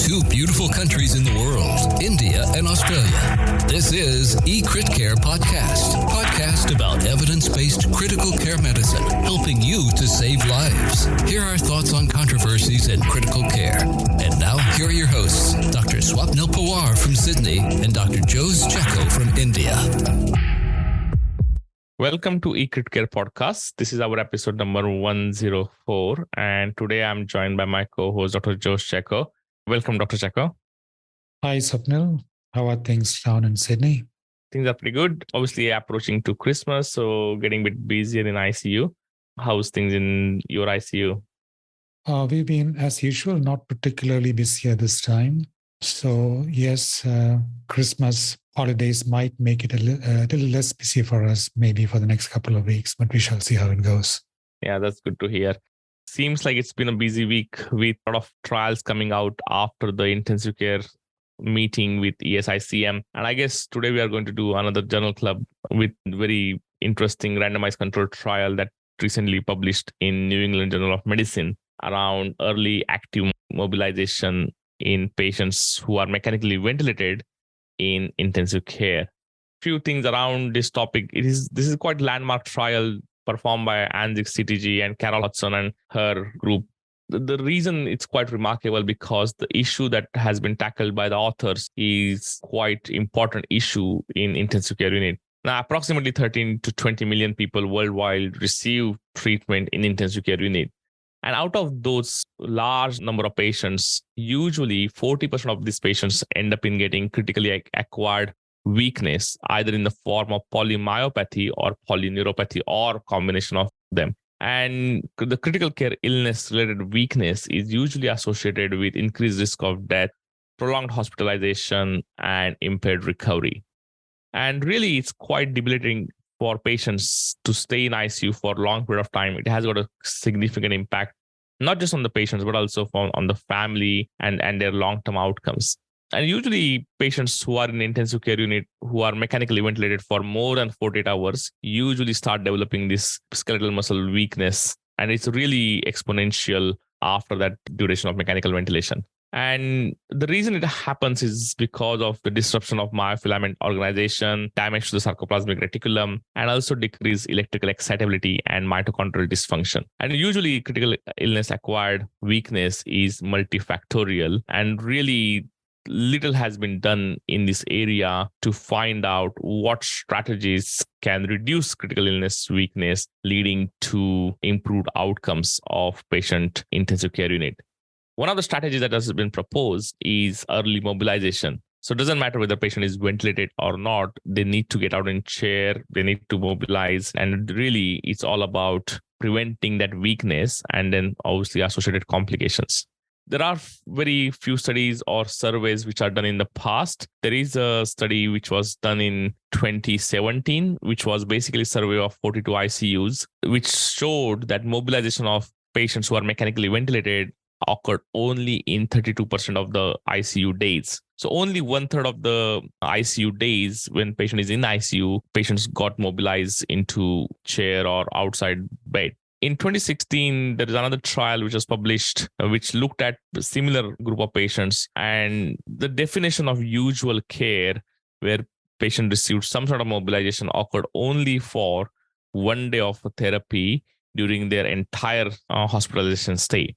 two beautiful countries in the world, India and Australia. This is eCritCare Podcast about evidence-based critical care medicine, helping you to save lives. Here are thoughts on controversies in critical care. And now, here are your hosts, Dr. Swapnil Pawar from Sydney and Dr. Jose Checo from India. Welcome to eCritCare Podcast. This is our episode number 104. And today I'm joined by my co-host, Dr. Jose Checo. Welcome, Dr. Checo. Hi, Swapnil. How are things down in Sydney? Things are pretty good. Obviously, approaching to Christmas, so getting a bit busier in ICU. How's things in your ICU? We've been, as usual, not particularly busier this time. So, yes, Christmas holidays might make it a little less busy for us, maybe for the next couple of weeks, but we shall see how it goes. Yeah, that's good to hear. Seems like it's been a busy week with a lot of trials coming out after the intensive care meeting with ESICM. And I guess today we are going to do another journal club with very interesting randomized controlled trial that recently published in New England Journal of Medicine around early active mobilization in patients who are mechanically ventilated in intensive care. Few things around this topic. This is quite landmark trial performed by Anzik CTG and Carol Hudson and her group. The reason it's quite remarkable because the issue that has been tackled by the authors is quite important issue in intensive care unit. Now, approximately 13 to 20 million people worldwide receive treatment in intensive care unit. And out of those large number of patients, usually 40% of these patients end up in getting critically acquired weakness, either in the form of polymyopathy or polyneuropathy or combination of them. And the critical care illness-related weakness is usually associated with increased risk of death, prolonged hospitalization, and impaired recovery. And really, it's quite debilitating for patients to stay in ICU for a long period of time. It has got a significant impact, not just on the patients, but also on the family and their long-term outcomes. And usually patients who are in intensive care unit who are mechanically ventilated for more than 48 hours usually start developing this skeletal muscle weakness. And it's really exponential after that duration of mechanical ventilation. And the reason it happens is because of the disruption of myofilament organization, damage to the sarcoplasmic reticulum, and also decreased electrical excitability and mitochondrial dysfunction. And usually critical illness acquired weakness is multifactorial, and really little has been done in this area to find out what strategies can reduce critical illness weakness, leading to improved outcomes of patient intensive care unit. One of the strategies that has been proposed is early mobilization. So it doesn't matter whether the patient is ventilated or not, they need to get out in chair, they need to mobilize. And really, it's all about preventing that weakness and then obviously associated complications. There are very few studies or surveys which are done in the past. There is a study which was done in 2017, which was basically a survey of 42 ICUs, which showed that mobilization of patients who are mechanically ventilated occurred only in 32% of the ICU days. So only 1/3 of the ICU days when patient is in ICU, patients got mobilized into chair or outside bed. In 2016, there is another trial which was published, which looked at a similar group of patients, and the definition of usual care, where patient received some sort of mobilization, occurred only for 1 day of therapy during their entire hospitalization stay.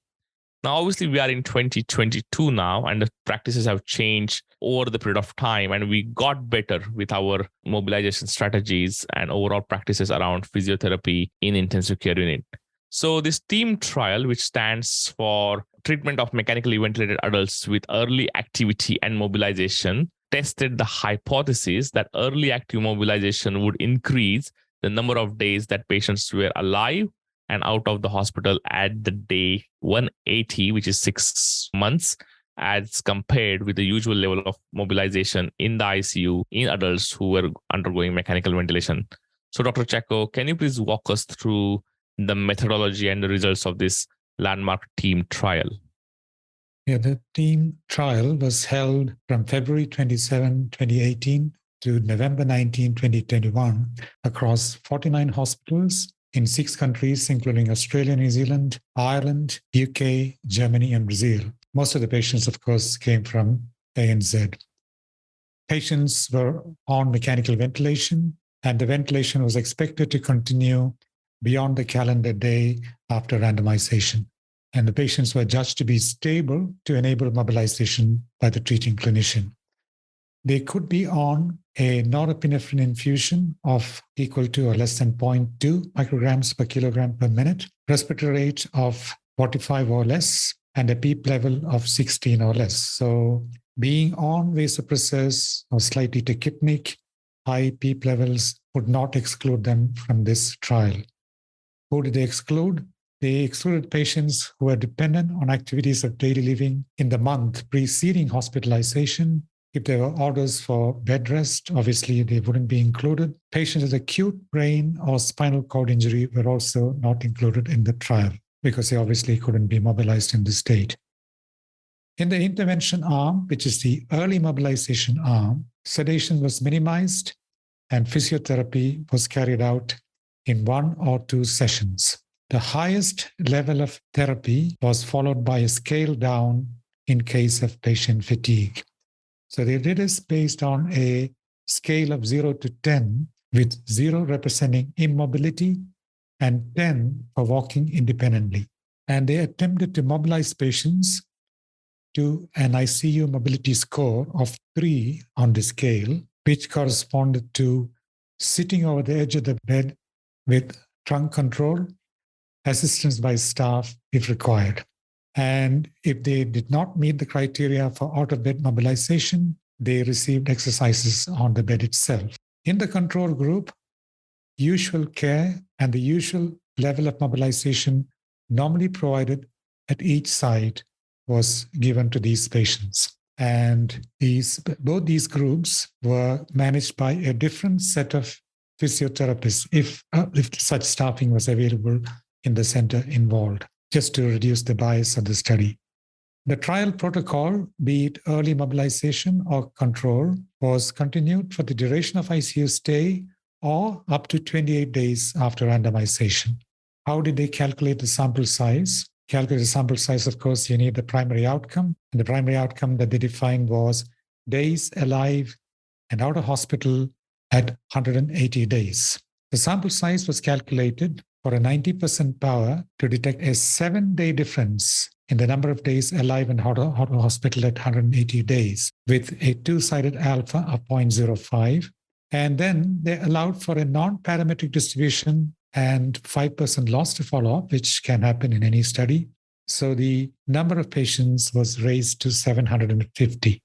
Now, obviously, we are in 2022 now, and the practices have changed over the period of time, and we got better with our mobilization strategies and overall practices around physiotherapy in intensive care unit. So this TEAM trial, which stands for Treatment of Mechanically Ventilated Adults with Early Activity and Mobilization, tested the hypothesis that early active mobilization would increase the number of days that patients were alive and out of the hospital at the day 180, which is 6 months, as compared with the usual level of mobilization in the ICU in adults who were undergoing mechanical ventilation. So, Dr. Checo, can you please walk us through the methodology and the results of this landmark TEAM trial? Yeah, the TEAM trial was held from February 27, 2018 to November 19, 2021 across 49 hospitals in 6 countries, including Australia, New Zealand, Ireland, UK, Germany, and Brazil. Most of the patients, of course, came from ANZ. Patients were on mechanical ventilation, and the ventilation was expected to continue beyond the calendar day after randomization. And the patients were judged to be stable to enable mobilization by the treating clinician. They could be on a norepinephrine infusion of equal to or less than 0.2 micrograms per kilogram per minute, respiratory rate of 45 or less, and a PEEP level of 16 or less. So being on vasopressors or slightly tachypnic, high PEEP levels would not exclude them from this trial. Who did they exclude? They excluded patients who were dependent on activities of daily living in the month preceding hospitalization. If there were orders for bed rest, obviously they wouldn't be included. Patients with acute brain or spinal cord injury were also not included in the trial because they obviously couldn't be mobilized in this state. In the intervention arm, which is the early mobilization arm, sedation was minimized and physiotherapy was carried out in 1 or 2 sessions. The highest level of therapy was followed by a scale down in case of patient fatigue. So they did this based on a scale of 0 to 10, with 0 representing immobility and 10 for walking independently. And they attempted to mobilize patients to an ICU mobility score of 3 on the scale, which corresponded to sitting over the edge of the bed with trunk control, assistance by staff if required. And if they did not meet the criteria for out-of-bed mobilization, they received exercises on the bed itself. In the control group, usual care and the usual level of mobilization normally provided at each site was given to these patients. And both these groups were managed by a different set of physiotherapists if such staffing was available in the center involved, just to reduce the bias of the study. The trial protocol, be it early mobilization or control, was continued for the duration of ICU stay or up to 28 days after randomization. How did they calculate the sample size? Calculate the sample size, of course, you need the primary outcome. And the primary outcome that they defined was days alive and out of hospital at 180 days. The sample size was calculated for a 90% power to detect a 7-day difference in the number of days alive and out of hospital at 180 days with a 2-sided alpha of 0.05. And then they allowed for a non-parametric distribution and 5% loss to follow-up, which can happen in any study. So the number of patients was raised to 750.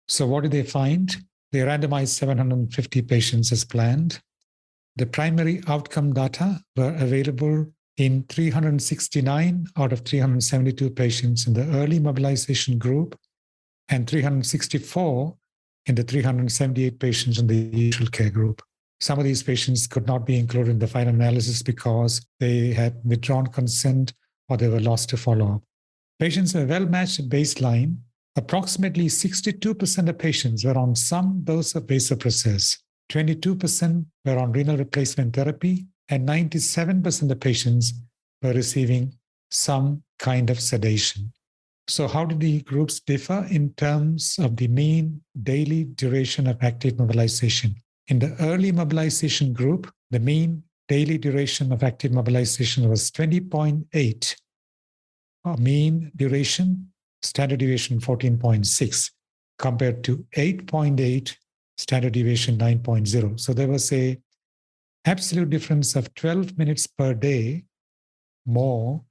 So what did they find? They randomized 750 patients as planned. The primary outcome data were available in 369 out of 372 patients in the early mobilization group and 364 in the 378 patients in the usual care group. Some of these patients could not be included in the final analysis because they had withdrawn consent or they were lost to follow-up. Patients were well matched at baseline. Approximately 62% of patients were on some dose of vasopressors, 22% were on renal replacement therapy, and 97% of patients were receiving some kind of sedation. So how did the groups differ in terms of the mean daily duration of active mobilization? In the early mobilization group, the mean daily duration of active mobilization was 20.8. Mean duration, standard deviation 14.6, compared to 8.8, standard deviation 9.0. So there was a absolute difference of 12 minutes per day more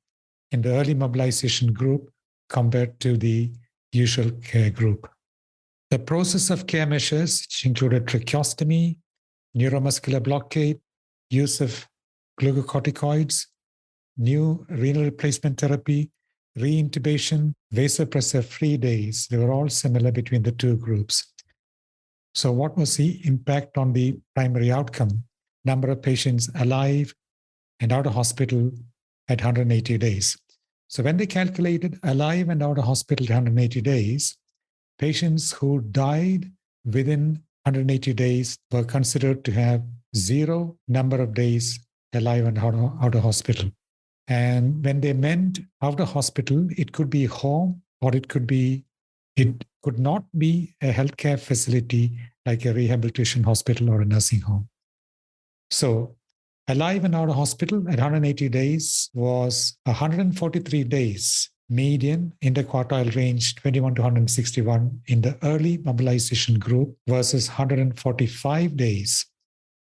in the early mobilization group compared to the usual care group. The process of care measures, which included tracheostomy, neuromuscular blockade, use of glucocorticoids, new renal replacement therapy, reintubation, vasopressor-free days, they were all similar between the two groups. So what was the impact on the primary outcome? Number of patients alive and out of hospital at 180 days. So when they calculated alive and out of hospital at 180 days, patients who died within 180 days were considered to have 0 number of days alive and out of hospital. And when they meant out of hospital, it could be home or it could not be a healthcare facility like a rehabilitation hospital or a nursing home. So alive and out of hospital at 180 days was 143 days median interquartile range 21 to 161 in the early mobilization group versus 145 days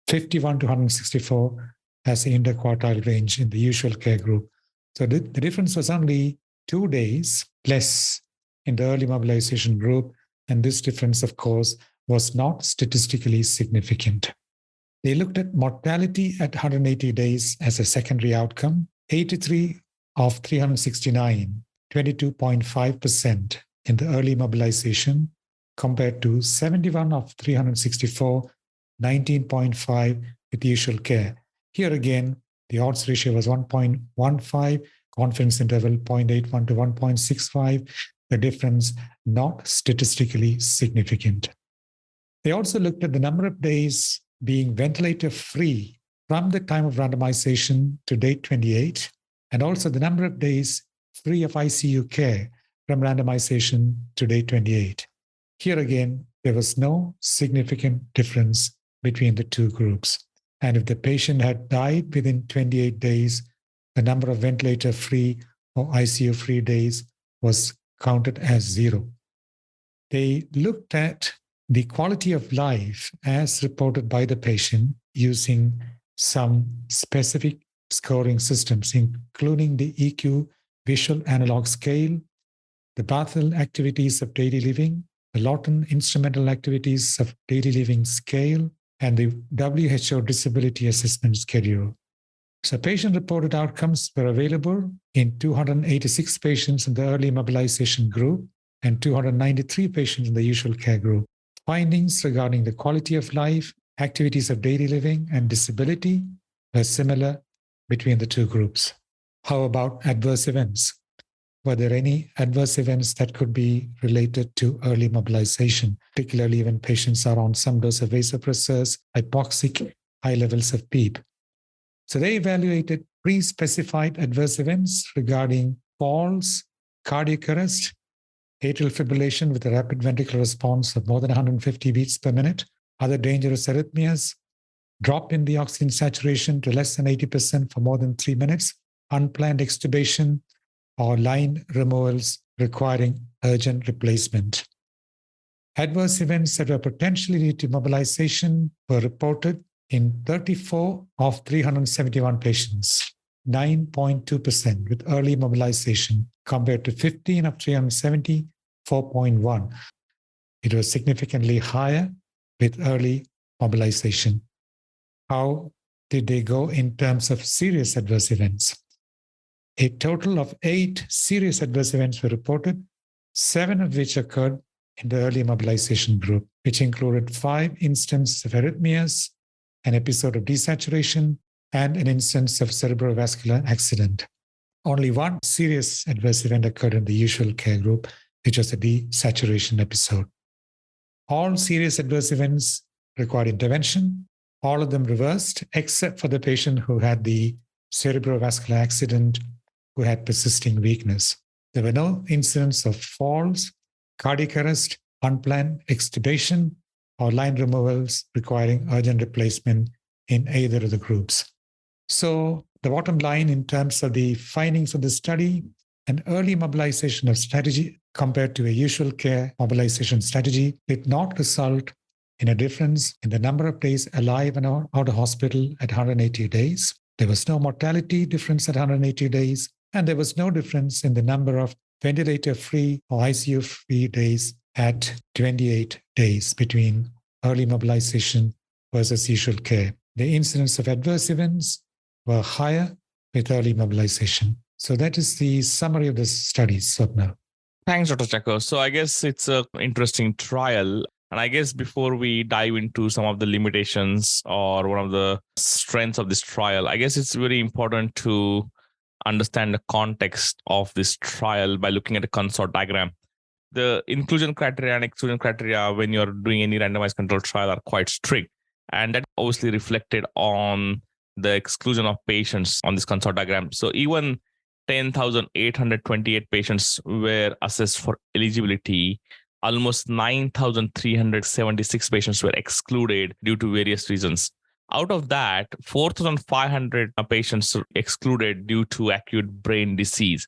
51 to 164 as the interquartile range in the usual care group. So the difference was only 2 days less in the early mobilization group. And this difference, of course, was not statistically significant. They looked at mortality at 180 days as a secondary outcome. 83 of 369, 22.5% in the early mobilization, compared to 71 of 364, 19.5 with usual care. Here again, the odds ratio was 1.15, confidence interval 0.81 to 1.65, the difference not statistically significant. They also looked at the number of days being ventilator-free from the time of randomization to day 28, and also the number of days free of ICU care from randomization to day 28. Here again, there was no significant difference between the two groups. And if the patient had died within 28 days, the number of ventilator-free or ICU-free days was counted as 0. They looked at the quality of life as reported by the patient using some specific scoring systems, including the EQ visual analog scale, the Bathel activities of daily living, the Lawton instrumental activities of daily living scale, and the WHO disability assessment schedule. So patient-reported outcomes were available in 286 patients in the early mobilization group and 293 patients in the usual care group. Findings regarding the quality of life, activities of daily living, and disability were similar between the two groups. How about adverse events? Were there any adverse events that could be related to early mobilization, particularly when patients are on some dose of vasopressors, hypoxic, high levels of PEEP? So they evaluated pre-specified adverse events regarding falls, cardiac arrest, atrial fibrillation with a rapid ventricular response of more than 150 beats per minute, other dangerous arrhythmias, drop in the oxygen saturation to less than 80% for more than 3 minutes, unplanned extubation, or line removals requiring urgent replacement. Adverse events that were potentially lead to mobilization were reported in 34 of 371 patients, 9.2% with early mobilization, compared to 15 of 370, 4.1. It was significantly higher with early mobilization. How did they go in terms of serious adverse events? A total of 8 serious adverse events were reported, 7 of which occurred in the early mobilization group, which included 5 instances of arrhythmias, an episode of desaturation, and an instance of cerebrovascular accident. Only 1 serious adverse event occurred in the usual care group, which was a desaturation episode. All serious adverse events required intervention. All of them reversed, except for the patient who had the cerebrovascular accident, who had persisting weakness. There were no incidents of falls, cardiac arrest, unplanned extubation, or line removals requiring urgent replacement in either of the groups. So the bottom line in terms of the findings of the study, an early mobilization of strategy compared to a usual care mobilization strategy did not result in a difference in the number of days alive and out of hospital at 180 days. There was no mortality difference at 180 days, and there was no difference in the number of ventilator-free or ICU-free days at 28 days between early mobilization versus usual care. The incidence of adverse events were higher with early mobilization. So that is the summary of the studies, Swapna. Thanks, Dr. Chakor. So I guess it's an interesting trial. And I guess before we dive into some of the limitations or one of the strengths of this trial, I guess it's very important to understand the context of this trial by looking at a consort diagram. The inclusion criteria and exclusion criteria when you're doing any randomized controlled trial are quite strict. And that obviously reflected on the exclusion of patients on this consort diagram. So even 10,828 patients were assessed for eligibility. Almost 9,376 patients were excluded due to various reasons. Out of that, 4,500 patients were excluded due to acute brain disease.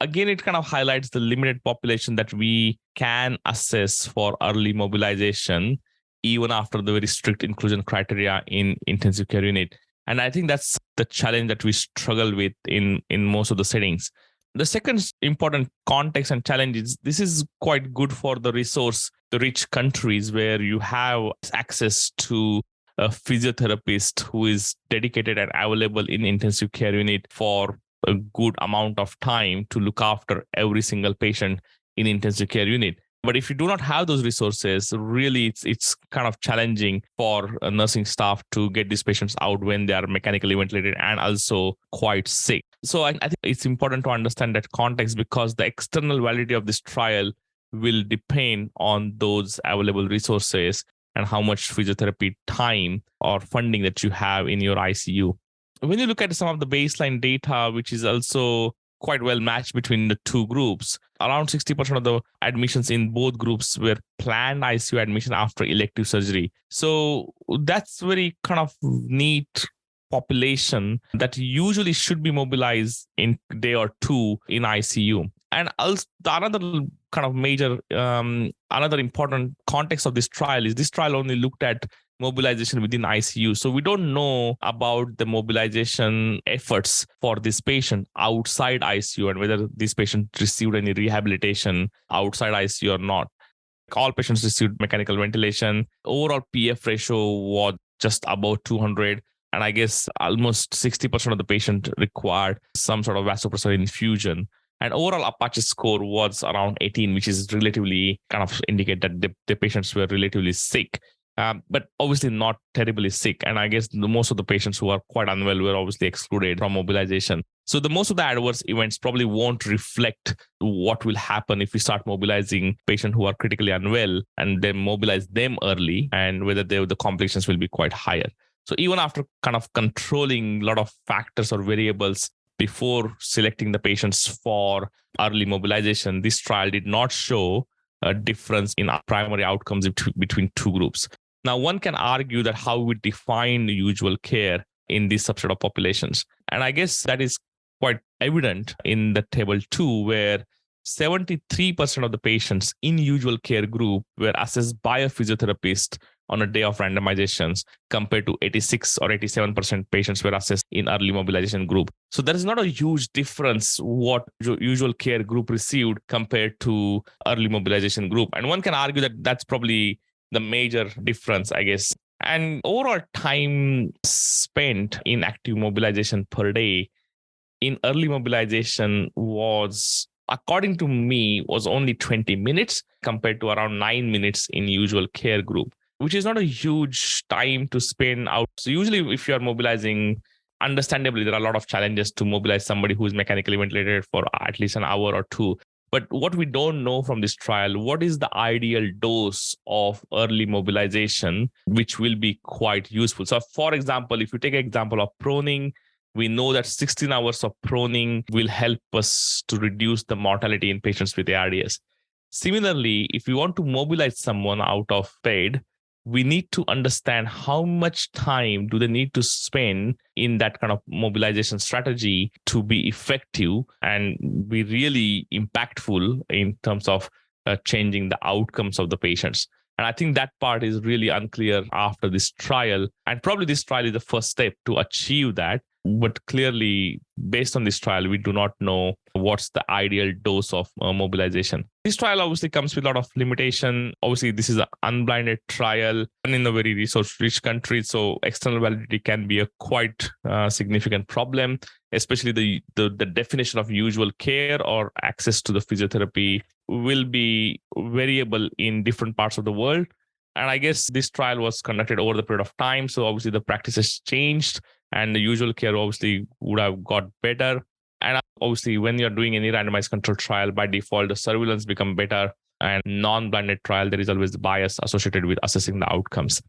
Again, it kind of highlights the limited population that we can assess for early mobilization, even after the very strict inclusion criteria in intensive care unit. And I think that's the challenge that we struggle with in most of the settings. The second important context and challenge is this is quite good for the rich countries where you have access to a physiotherapist who is dedicated and available in intensive care unit for a good amount of time to look after every single patient in intensive care unit. But if you do not have those resources, really it's kind of challenging for nursing staff to get these patients out when they are mechanically ventilated and also quite sick. So I think it's important to understand that context, because the external validity of this trial will depend on those available resources and how much physiotherapy time or funding that you have in your ICU. When you look at some of the baseline data, which is also quite well matched between the two groups, around 60% of the admissions in both groups were planned ICU admission after elective surgery. So that's very kind of neat population that usually should be mobilized in a day or two in ICU. And also another kind of major, another important context of this trial is this trial only looked at mobilization within ICU. So we don't know about the mobilization efforts for this patient outside ICU and whether this patient received any rehabilitation outside ICU or not. All patients received mechanical ventilation. Overall PF ratio was just about 200. And I guess almost 60% of the patient required some sort of vasopressor infusion. And overall Apache score was around 18, which is relatively kind of indicate that the patients were relatively sick. But obviously not terribly sick. And I guess most of the patients who are quite unwell were obviously excluded from mobilization. So most of the adverse events probably won't reflect what will happen if we start mobilizing patients who are critically unwell and then mobilize them early, and whether the complications will be quite higher. So even after kind of controlling a lot of factors or variables before selecting the patients for early mobilization, this trial did not show a difference in primary outcomes between two groups. Now, one can argue that how we define usual care in this subset of populations. And I guess that is quite evident in the table 2, where 73% of the patients in usual care group were assessed by a physiotherapist on a day of randomizations, compared to 86 or 87% patients were assessed in early mobilization group. So there is not a huge difference what usual care group received compared to early mobilization group. And one can argue that that's probably the major difference, I guess. And overall time spent in active mobilization per day in early mobilization was, according to me, was only 20 minutes compared to around 9 minutes in usual care group, which is not a huge time to spend out. So usually if you are mobilizing, understandably, there are a lot of challenges to mobilize somebody who is mechanically ventilated for at least an hour or two. But what we don't know from this trial, what is the ideal dose of early mobilization, which will be quite useful. So for example, if you take an example of proning, we know that 16 hours of proning will help us to reduce the mortality in patients with ARDS. Similarly, if we want to mobilize someone out of bed, we need to understand how much time do they need to spend in that kind of mobilization strategy to be effective and be really impactful in terms of changing the outcomes of the patients. And I think that part is really unclear after this trial. And probably this trial is the first step to achieve that. But clearly, based on this trial, we do not know what's the ideal dose of mobilization. This trial obviously comes with a lot of limitation. Obviously, this is an unblinded trial and in a very resource-rich country. So external validity can be a quite significant problem, especially the definition of usual care or access to the physiotherapy will be variable in different parts of the world. And I guess this trial was conducted over the period of time. So obviously the practices changed and the usual care obviously would have got better. And obviously when you're doing any randomized control trial, by default, the surveillance become better, and non-blinded trial, there is always the bias associated with assessing the outcomes.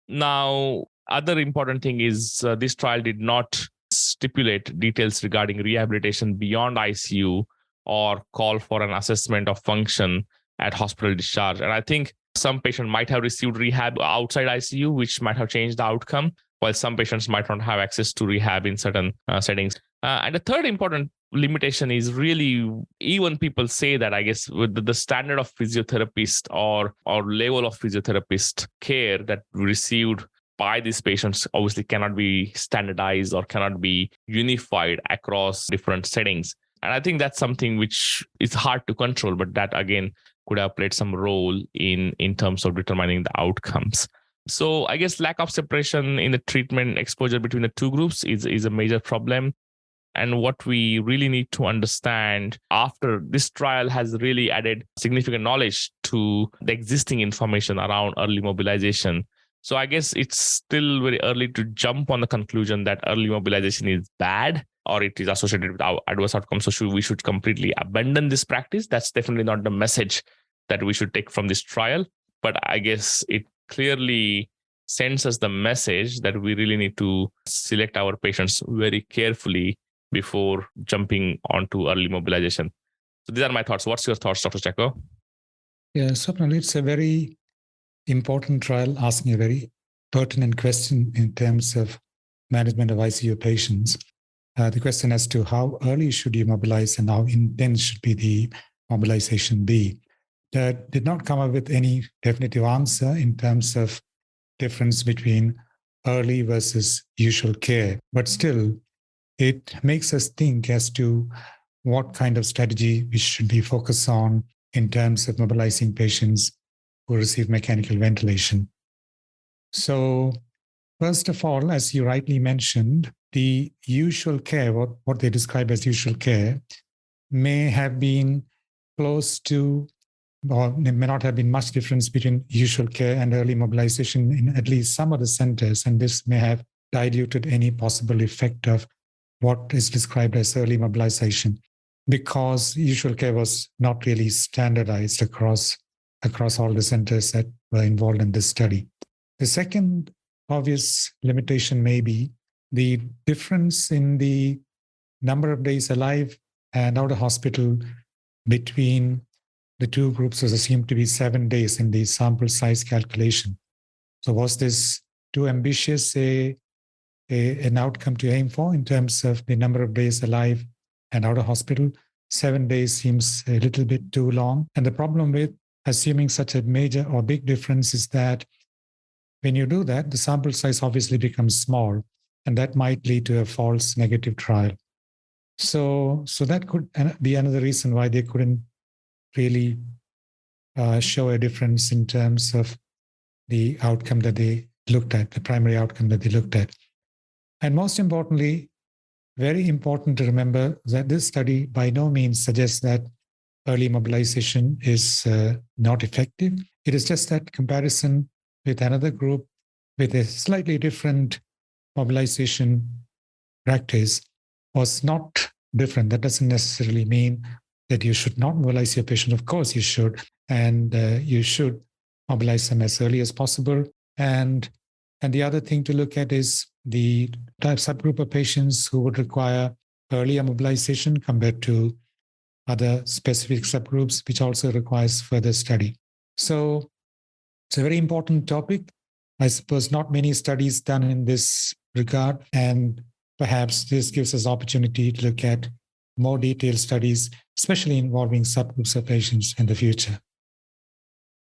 Now, other important thing is this trial did not stipulate details regarding rehabilitation beyond ICU or call for an assessment of function at hospital discharge. And I think some patient might have received rehab outside ICU, which might have changed the outcome, while some patients might not have access to rehab in certain settings. And the third important limitation is really, even people say that, I guess, with the standard of physiotherapist or level of physiotherapist care that we received by these patients obviously cannot be standardized or cannot be unified across different settings. And I think that's something which is hard to control, but that again could have played some role in terms of determining the outcomes. So I guess lack of separation in the treatment exposure between the two groups is a major problem. And what we really need to understand after this trial has really added significant knowledge to the existing information around early mobilization. So I guess it's still very early to jump on the conclusion that early mobilization is bad or it is associated with our adverse outcomes. So we should completely abandon this practice. That's definitely not the message that we should take from this trial. But I guess it clearly sends us the message that we really need to select our patients very carefully before jumping onto early mobilization. So these are my thoughts. What's your thoughts, Dr. Chacko? Yeah, Swapnil, it's a very important trial asking a very pertinent question in terms of management of ICU patients. The question as to how early should you mobilize and how intense should be the mobilization be. That did not come up with any definitive answer in terms of difference between early versus usual care. But still, it makes us think as to what kind of strategy we should be focused on in terms of mobilizing patients who receive mechanical ventilation. So, first of all, as you rightly mentioned, the usual care, what they describe as usual care, may have been close to, or there may not have been much difference between usual care and early mobilization in at least some of the centers, and this may have diluted any possible effect of what is described as early mobilization, because usual care was not really standardized across all the centers that were involved in this study. The second obvious limitation may be the difference in the number of days alive and out of hospital between the two groups was assumed to be 7 days in the sample size calculation. So was this too ambitious an outcome to aim for in terms of the number of days alive and out of hospital? 7 days seems a little bit too long. And the problem with assuming such a major or big difference is that when you do that, the sample size obviously becomes small, and that might lead to a false negative trial. So that could be another reason why they couldn't really show a difference in terms of the outcome that they looked at, the primary outcome that they looked at. And most importantly, very important to remember that this study by no means suggests that early mobilization is not effective. It is just that comparison with another group with a slightly different mobilization practice was not different. That doesn't necessarily mean that you should not mobilize your patient. Of course, you should. And you should mobilize them as early as possible. And the other thing to look at is the type subgroup of patients who would require earlier mobilization compared to other specific subgroups, which also requires further study. So it's a very important topic. I suppose not many studies done in this regard, and perhaps this gives us opportunity to look at more detailed studies, especially involving subgroups of patients in the future.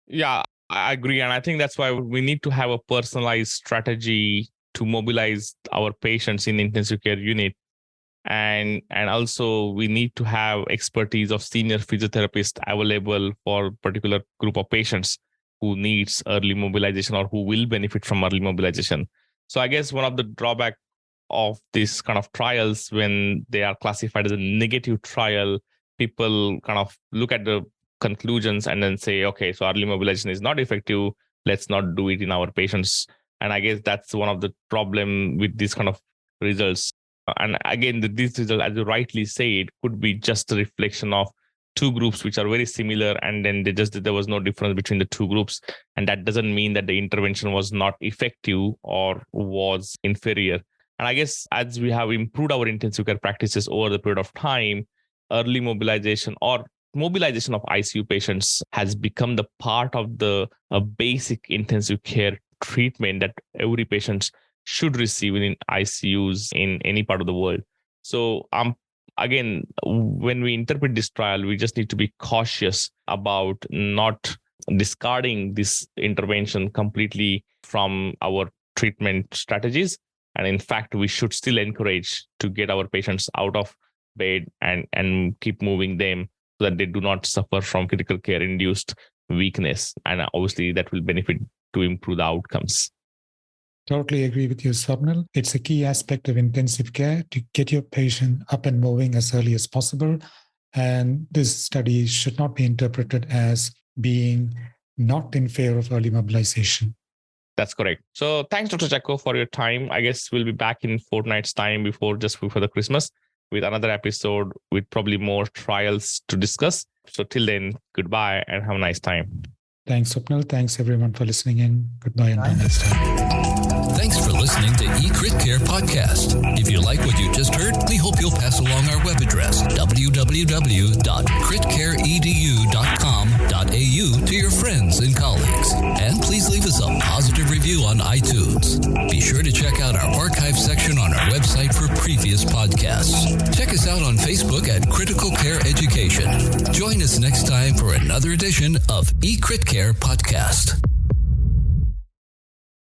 Yeah, I agree. And I think that's why we need to have a personalized strategy to mobilize our patients in intensive care unit. And also we need to have expertise of senior physiotherapists available for particular group of patients who needs early mobilization or who will benefit from early mobilization. So I guess one of the drawback of these kind of trials, when they are classified as a negative trial, people kind of look at the conclusions and then say, okay, so early mobilization is not effective. Let's not do it in our patients. And I guess that's one of the problem with these kind of results. And again, this result, as you rightly say, it could be just a reflection of two groups which are very similar, and then there was no difference between the two groups. And that doesn't mean that the intervention was not effective or was inferior. And I guess as we have improved our intensive care practices over the period of time, early mobilization or mobilization of ICU patients has become the part of the basic intensive care treatment that every patient should receive in ICUs in any part of the world. So again, when we interpret this trial, we just need to be cautious about not discarding this intervention completely from our treatment strategies. And in fact, we should still encourage to get our patients out of bed and keep moving them so that they do not suffer from critical care induced weakness. And obviously that will benefit to improve the outcomes. Totally agree with you, Swapnil. It's a key aspect of intensive care to get your patient up and moving as early as possible. And this study should not be interpreted as being not in favor of early mobilization. That's correct. So thanks, Dr. Chacko, for your time. I guess we'll be back in fortnight's time before the Christmas with another episode with probably more trials to discuss. So till then, goodbye and have a nice time. Thanks, Swapnil. Thanks, everyone, for listening in. Goodbye and until next time. Thanks for listening to eCritCare Podcast. If you like what you just heard, we hope you'll pass along our web address, www.critcareedu.com.au, to your friends and colleagues. And please leave us a positive review on iTunes. Be sure to check out our archive section on our website for previous podcasts. Check us out on Facebook at Critical Care Education. Join us next time for another edition of eCritCare Podcast.